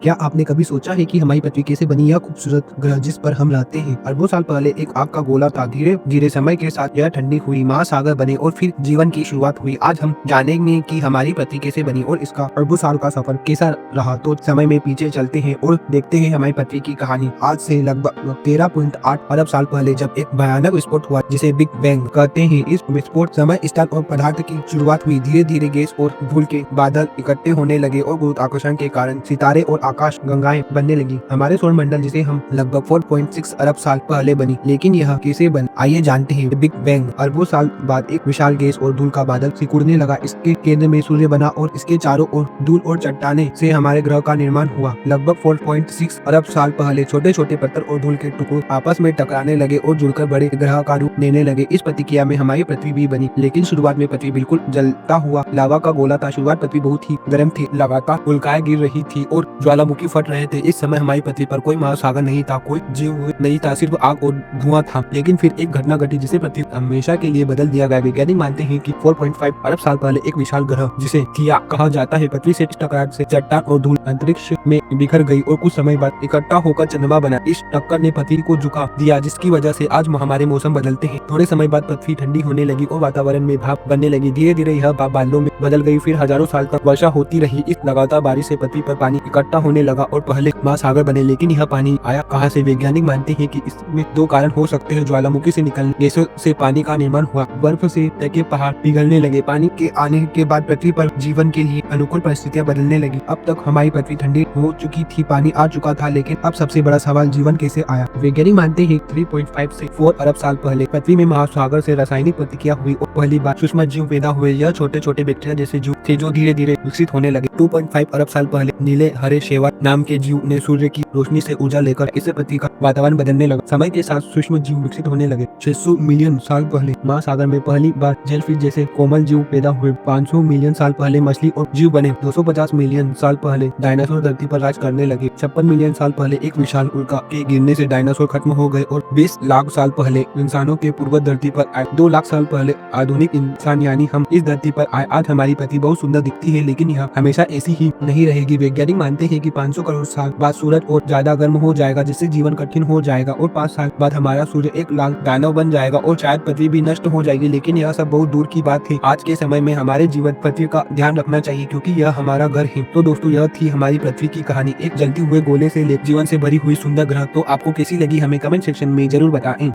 क्या आपने कभी सोचा है कि हमारी पृथ्वी कैसे बनी? यह खूबसूरत ग्रह जिस पर हम रहते हैं अरबों साल पहले एक आग का गोला था। धीरे धीरे समय के साथ यह ठंडी हुई, महासागर बने और फिर जीवन की शुरुआत हुई। आज हम जानेंगे कि हमारी पृथ्वी कैसे बनी और इसका अरबों साल का सफर कैसा रहा। तो समय में पीछे चलते हैं और देखते हैं हमारी पृथ्वी की कहानी। आज से लगभग 13.8 अरब साल पहले जब एक भयानक विस्फोट हुआ जिसे बिग बैंग कहते हैं। इस विस्फोट समय स्थल और पदार्थ की शुरुआत हुई। धीरे धीरे गैस और धूल के बादल इकट्ठे होने लगे और गुरुत्वाकर्षण के कारण सितारे और आकाश गंगाएं बनने लगी। हमारे सौर मंडल जिसे हम लगभग 4.6 अरब साल पहले बनी। लेकिन यह कैसे बन, आइए जानते हैं। बिग बैंग अरबों साल बाद एक विशाल गैस और धूल का बादल सिकुड़ने लगा। इसके केंद्र में सूर्य बना और इसके चारों ओर धूल और चट्टाने से हमारे ग्रह का निर्माण हुआ। लगभग 4.6 अरब साल पहले छोटे छोटे पत्थर और धूल के टुकड़े आपस में टकराने लगे और जुड़कर बड़े ग्रह का रूप लेने लगे। इस प्रतिक्रिया में हमारी पृथ्वी भी बनी। लेकिन शुरुआत में पृथ्वी बिल्कुल जलता हुआ लावा का गोला था। शुरुआत पृथ्वी बहुत ही गर्म थी, लगातार उल्काएं गिर रही थी और ज्वालामुखी फट रहे थे। इस समय हमारी पृथ्वी पर कोई महासागर नहीं था, कोई जीव नहीं था, सिर्फ आग और धुआं था। लेकिन फिर एक घटना घटी जिसे पृथ्वी हमेशा के लिए बदल दिया गया। वैज्ञानिक मानते हैं कि 4.5 अरब साल पहले एक विशाल ग्रह जिसे थिया कहा जाता है पृथ्वी से टकराने से चट्टान और धूल अंतरिक्ष में बिखर गई और कुछ समय बाद इकट्ठा होकर चंद्रमा बना। इस टक्कर ने पृथ्वी को झुका दिया जिसकी वजह से आज हमारे मौसम बदलते हैं। थोड़े समय बाद पृथ्वी ठंडी होने लगी और वातावरण में भाप बनने लगी। धीरे धीरे यह भाप बादलों में बदल गई। फिर हजारों साल तक वर्षा होती रही। इस लगातार बारिश से पृथ्वी पर पानी इकट्ठा होने लगा और पहले महासागर बने। लेकिन यह पानी आया कहां से? वैज्ञानिक मानते हैं कि इसमें दो कारण हो सकते हैं। ज्वालामुखी से निकलने गैसों से पानी का निर्माण हुआ, बर्फ से ढके पहाड़ पिघलने लगे। पानी के आने के बाद पृथ्वी पर जीवन के लिए अनुकूल परिस्थितियां बदलने लगी। अब तक हमारी पृथ्वी ठंडी हो चुकी थी, पानी आ चुका था, लेकिन अब सबसे बड़ा सवाल जीवन कैसे आया। वैज्ञानिक मानते हैं 3.5 से 4 अरब साल पहले पृथ्वी में महासागर से रासायनिक प्रतिक्रिया हुई और पहली बार सूक्ष्म जीव पैदा हुए। यह छोटे छोटे बैक्टीरिया जैसे जीव थे जो धीरे धीरे विकसित होने लगे। 2.5 अरब साल पहले नीले हरे शेवाल नाम के जीव ने सूर्य की रोशनी से ऊर्जा लेकर इससे पृथ्वी का वातावरण बदलने लगा। समय के साथ सूक्ष्म जीव विकसित होने लगे। 600 मिलियन साल पहले महासागर में पहली बार जेलफिश जैसे कोमल जीव पैदा हुए। 500 मिलियन साल पहले मछली और जीव बने। 250 मिलियन साल पहले डायनासोर धरती पर राज करने लगे। 56 मिलियन साल पहले एक विशाल उल्का के गिरने से डायनासोर खत्म हो गए और 20 लाख साल पहले इंसानों के पूर्वज धरती पर आए। 2 लाख साल पहले आधुनिक इंसान यानी हम इस धरती पर आए। आज हमारी पृथ्वी बहुत सुंदर दिखती है, लेकिन यह हमेशा ऐसी ही नहीं रहेगी। वैज्ञानिक मानते हैं कि 500 करोड़ साल बाद सूरज और ज्यादा गर्म हो जाएगा जिससे जीवन कठिन हो जाएगा और 5 साल बाद हमारा सूर्य एक लाल दानव बन जाएगा और शायद पृथ्वी भी नष्ट हो जाएगी। लेकिन यह सब बहुत दूर की बात है। आज के समय में हमारे जीवन पृथ्वी का ध्यान रखना चाहिए क्योंकि यह हमारा घर है। तो दोस्तों, यह थी हमारी पृथ्वी की कहानी, एक जलते हुए गोले से ले जीवन से भरी हुई सुंदर ग्रह। तो आपको कैसी लगी हमें कमेंट सेक्शन में जरूर बताएं।